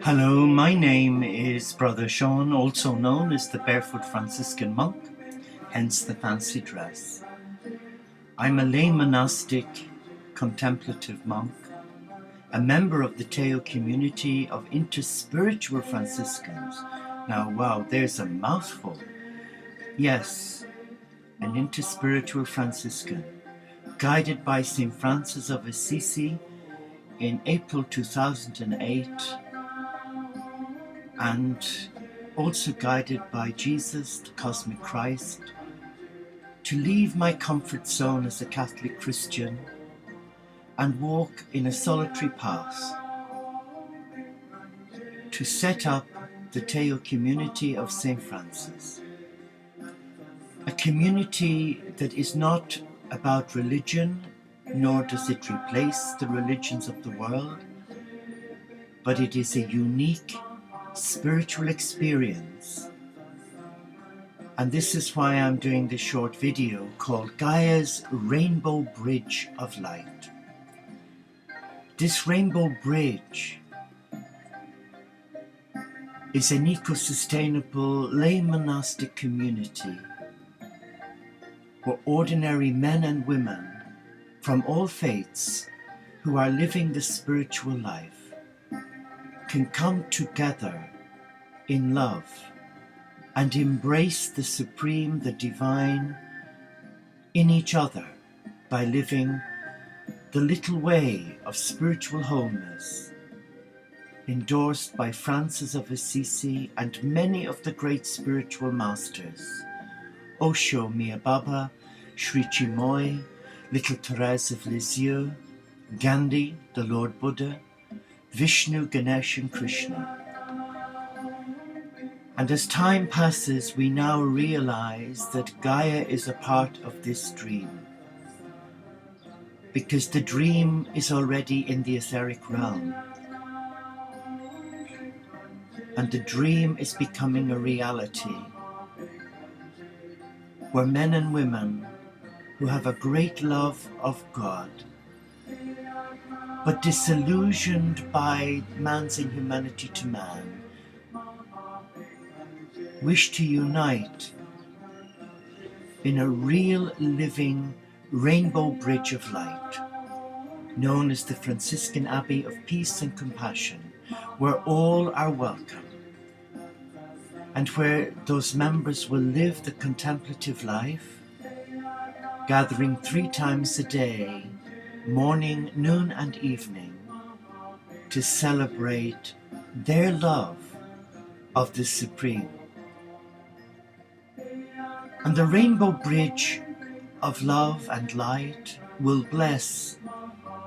Hello, my name is Brother Sean, also known as the Barefoot Franciscan Monk, hence the fancy dress. I'm a lay monastic contemplative monk, a member of the Teo community of interspiritual Franciscans. Now, wow, there's a mouthful. Yes, an interspiritual Franciscan, guided by St. Francis of Assisi in April 2008, and also guided by Jesus, the cosmic Christ, to leave my comfort zone as a Catholic Christian and walk in a solitary path, to set up the Teo community of St. Francis, a community that is not about religion, nor does it replace the religions of the world, but it is a unique spiritual experience. And this is why I'm doing this short video called Gaia's Rainbow Bridge of Light. This rainbow bridge is an eco-sustainable lay monastic community where ordinary men and women from all faiths who are living the spiritual life can come together in love and embrace the supreme, the divine in each other by living the little way of spiritual wholeness endorsed by Francis of Assisi and many of the great spiritual masters, Osho Miyababa, Sri Chinmoy, Little Therese of Lisieux, Gandhi, the Lord Buddha, Vishnu, Ganesh and Krishna. And as time passes, we now realize that Gaia is a part of this dream, because the dream is already in the etheric realm, and the dream is becoming a reality, where men and women who have a great love of God, but disillusioned by man's inhumanity to man, wish to unite in a real living rainbow bridge of light, known as the Franciscan Abbey of Peace and Compassion, where all are welcome, and where those members will live the contemplative life, gathering 3 times a day, morning, noon and evening, to celebrate their love of the Supreme. And the rainbow bridge of love and light will bless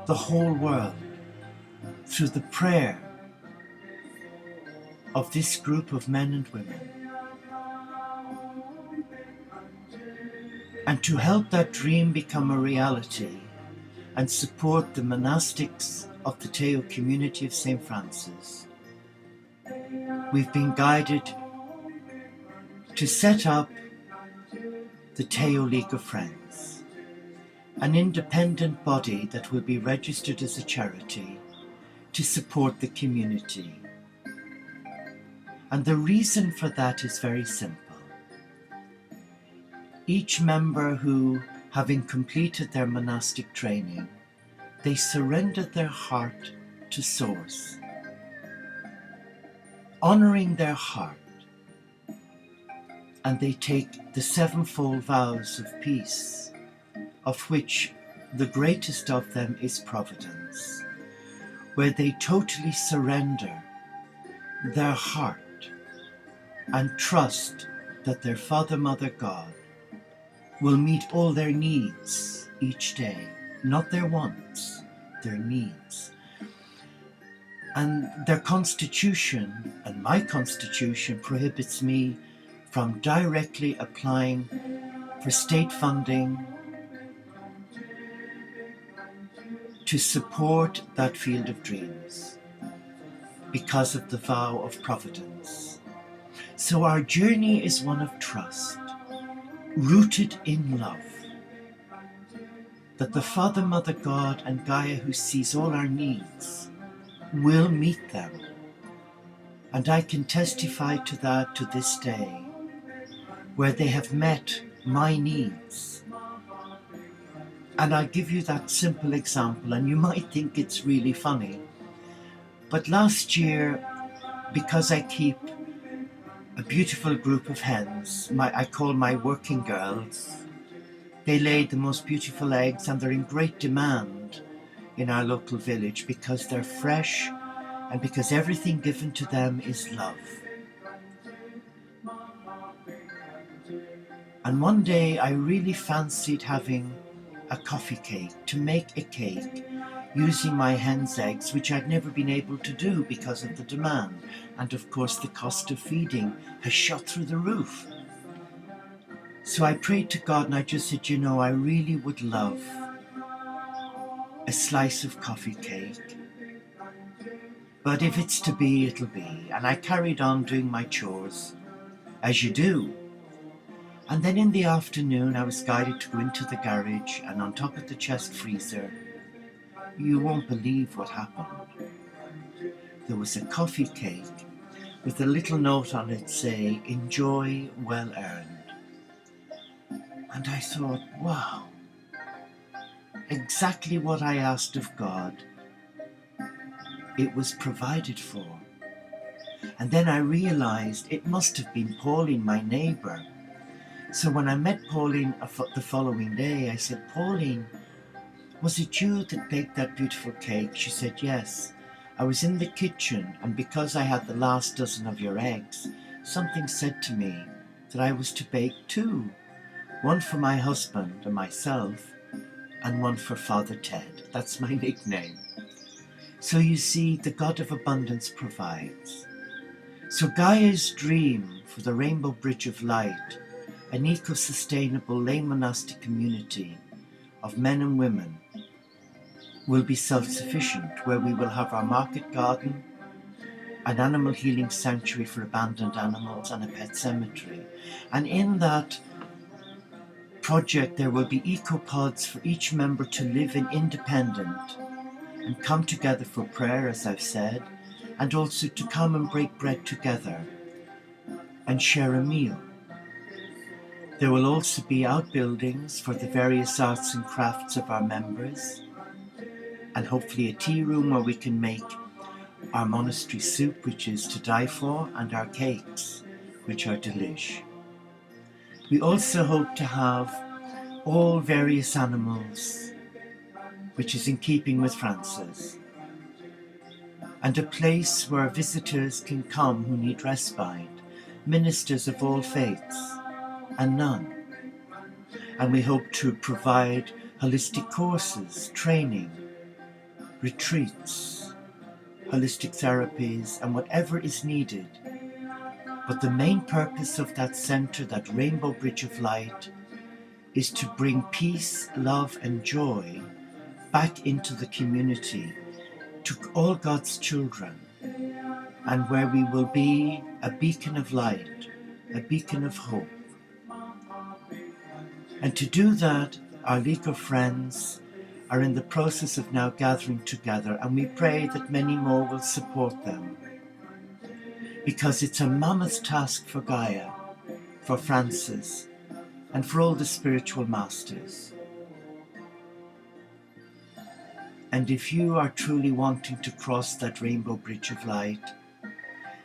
the whole world through the prayer of this group of men and women. And to help that dream become a reality and support the monastics of the Teo community of St. Francis, we've been guided to set up the Teo League of Friends, an independent body that will be registered as a charity to support the community. And the reason for that is very simple. Each member who, having completed their monastic training, they surrender their heart to Source, honoring their heart, and they take the 7-fold vows of peace, of which the greatest of them is providence, where they totally surrender their heart and trust that their Father, Mother, God will meet all their needs each day, not their wants, their needs. And their constitution, and my constitution, prohibits me from directly applying for state funding to support that field of dreams because of the vow of providence. So our journey is one of trust, rooted in love, that the Father, Mother, God and Gaia, who sees all our needs, will meet them And I can testify to that to this day, where they have met my needs. And I'll give you that simple example, and you might think it's really funny. But last year, because I keep a beautiful group of hens, I call my working girls, they laid the most beautiful eggs and they're in great demand in our local village because they're fresh and because everything given to them is love. And one day I really fancied having a coffee cake, to make a cake using my hen's eggs, which I'd never been able to do because of the demand. And of course the cost of feeding has shot through the roof. So I prayed to God and I just said, you know, I really would love a slice of coffee cake. But if it's to be, it'll be. And I carried on doing my chores, as you do. And then in the afternoon, I was guided to go into the garage, and on top of the chest freezer, you won't believe what happened. There was a coffee cake with a little note on it saying, "Enjoy, well earned." And I thought, wow, exactly what I asked of God, it was provided for. And then I realized it must have been Pauline, my neighbor. So when I met Pauline the following day, I said, "Pauline, was it you that baked that beautiful cake?" She said, "Yes. I was in the kitchen, and because I had the last dozen of your eggs, something said to me that I was to bake two. One for my husband and myself, and one for Father Ted." That's my nickname. So you see, the God of abundance provides. So Gaia's dream for the Rainbow Bridge of Light, an eco-sustainable lay monastic community of men and women, will be self-sufficient, where we will have our market garden, an animal healing sanctuary for abandoned animals, and a pet cemetery. And in that project there will be eco-pods for each member to live in independent and come together for prayer, as I've said, and also to come and break bread together and share a meal. There will also be outbuildings for the various arts and crafts of our members, and hopefully a tea room where we can make our monastery soup, which is to die for, and our cakes, which are delish. We also hope to have all various animals, which is in keeping with Francis, and a place where visitors can come who need respite, ministers of all faiths and none. And we hope to provide holistic courses, training, retreats, holistic therapies, and whatever is needed. But the main purpose of that center, that Rainbow Bridge of Light, is to bring peace, love, and joy back into the community, to all God's children, and where we will be a beacon of light, a beacon of hope. And to do that, our League of Friends are in the process of now gathering together, and we pray that many more will support them, because it's a mammoth task for Gaia, for Francis, and for all the spiritual masters. And if you are truly wanting to cross that Rainbow Bridge of Light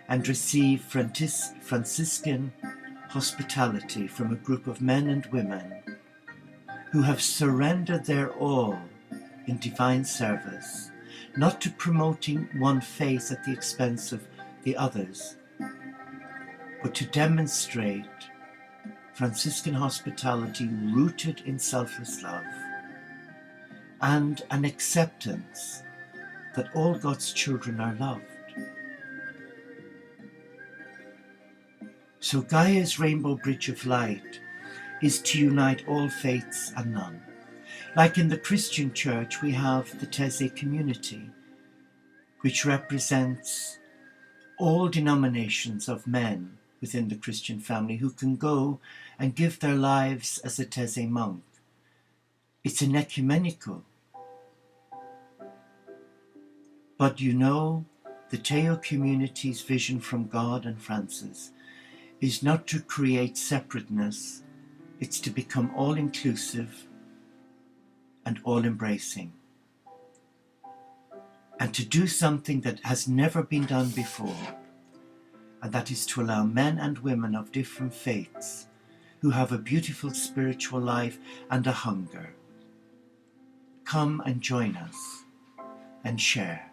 and receive Franciscan hospitality from a group of men and women who have surrendered their all in divine service, not to promoting one faith at the expense of the others, but to demonstrate Franciscan hospitality rooted in selfless love and an acceptance that all God's children are loved. So Gaia's Rainbow Bridge of Light is to unite all faiths and none. Like in the Christian church, we have the Taizé community, which represents all denominations of men within the Christian family who can go and give their lives as a Taizé monk. It's an ecumenical. But you know, the Teo community's vision from God and Francis is not to create separateness, it's to become all-inclusive and all-embracing, and to do something that has never been done before, and that is to allow men and women of different faiths who have a beautiful spiritual life and a hunger come and join us and share.